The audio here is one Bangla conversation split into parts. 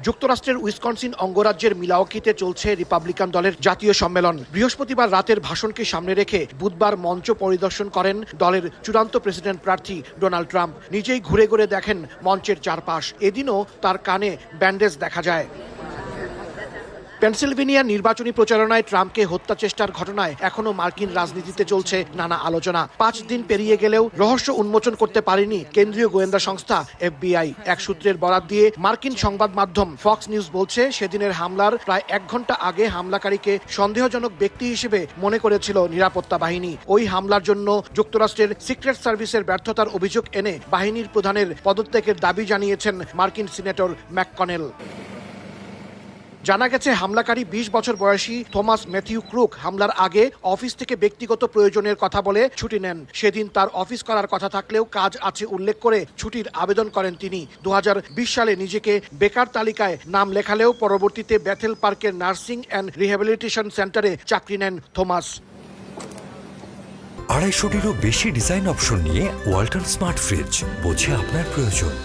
যুক্তরাষ্ট্রের উইসকনসিন অঙ্গরাজ্যের মিলাওকিতে চলছে রিপাবলিকান দলের জাতীয় সম্মেলন। বৃহস্পতিবার রাতের ভাষণকে সামনে রেখে বুধবার মঞ্চ পরিদর্শন করেন দলের চূড়ান্ত প্রেসিডেন্ট প্রার্থী ডোনাল্ড ট্রাম্প। নিজেই ঘুরে ঘুরে দেখেন মঞ্চের চারপাশ। এদিনও তার কানে ব্যান্ডেজ দেখা যায়। পেনসিলভেনিয়ার নির্বাচনী প্রচারণায় ট্রাম্পকে হত্যা চেষ্টার ঘটনায় এখনো মার্কিন রাজনীতিতে চলছে নানা আলোচনা। 5 দিন পেরিয়ে গেলেও রহস্য উন্মোচন করতে পারেনি কেন্দ্রীয় গোয়েন্দা সংস্থা FBI। এক সূত্রের বরাত দিয়ে মার্কিন সংবাদ মাধ্যম ফক্স নিউজ বলছে, সেদিনের হামলার প্রায় 1 ঘন্টা আগে হামলাকারীকে সন্দেহজনক ব্যক্তি হিসেবে মনে করেছিল নিরাপত্তা বাহিনী। ওই হামলার জন্য যুক্তরাষ্ট্রের সিক্রেট সার্ভিসের ব্যর্থতার অভিযোগ এনে বাহিনীর প্রধানের পদত্যাগের দাবি জানিয়েছেন মার্কিন সিনেটর ম্যাককনেল। জানা গেছে, হামলাকারী 20 বছর বয়সী থমাস ম্যাথিউ ক্রুক হামলার আগে অফিস থেকে ব্যক্তিগত প্রয়োজনের কথা বলে ছুটি নেন। সেদিন তার অফিস করার কথা থাকলেও কাজ আছে উল্লেখ করে ছুটির আবেদন করেন তিনি। 2020 সালে নিজেকে বেকার তালিকায় নাম লেখালেও পরবর্তীতে ব্যাথেল পার্কের নার্সিং অ্যান্ড রিহ্যাবিলিটেশন সেন্টারে চাকরি নেন থমাস। 250-টিরও বেশি ডিজাইন অপশন নিয়ে ওয়ালটন স্মার্ট ফ্রিজ, বোঝে আপনার প্রয়োজন।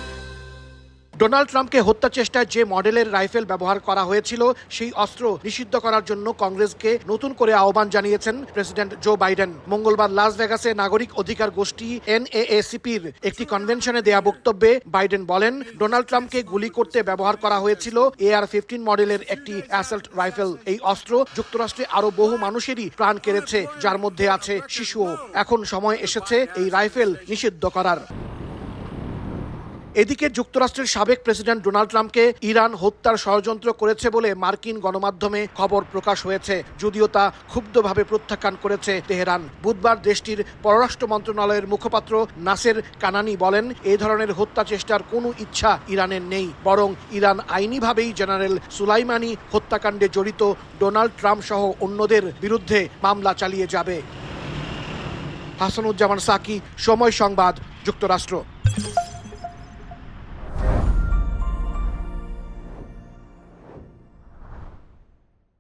ডোনাল্ড ট্রাম্পকে হত্যা চেষ্টায় যে মডেলের রাইফেল ব্যবহার করা হয়েছিল সেই অস্ত্র নিষিদ্ধ করার জন্য কংগ্রেসকে নতুন করে আহ্বান জানিয়েছেন প্রেসিডেন্ট জো বাইডেন। মঙ্গলবার লাস ভেগাসে নাগরিক অধিকার গোষ্ঠী NAACPর একটি কনভেনশনে দেয়া বক্তব্যে বাইডেন বলেন, ডোনাল্ড ট্রাম্পকে গুলি করতে ব্যবহার করা হয়েছিল AR-15 মডেলের একটি অ্যাসল্ট রাইফেল। এই অস্ত্র যুক্তরাষ্ট্রে আরো বহু মানুষেরই প্রাণ কেড়েছে, যার মধ্যে আছে শিশুও। এখন সময় এসেছে এই রাইফেল নিষিদ্ধ করার। এদিকে যুক্তরাষ্ট্রের সাবেক প্রেসিডেন্ট ডোনাল্ড ট্রাম্পকে ইরান হত্যার ষড়যন্ত্র করেছে বলে মার্কিন গণমাধ্যমে খবর প্রকাশ হয়েছে, যদিও তা ক্ষুব্ধভাবে প্রত্যাখ্যান করেছে তেহরান। বুধবার দেশটির পররাষ্ট্র মন্ত্রণালয়ের মুখপাত্র নাসের কানানি বলেন, এই ধরনের হত্যা চেষ্টার কোনো ইচ্ছা ইরানের নেই, বরং ইরান আইনিভাবেই জেনারেল সুলাইমানি হত্যাকাণ্ডে জড়িত ডোনাল্ড ট্রাম্প সহ অন্যদের বিরুদ্ধে মামলা চালিয়ে যাবে। হাসানুজ্জামান সাকি, সময় সংবাদ, যুক্তরাষ্ট্র।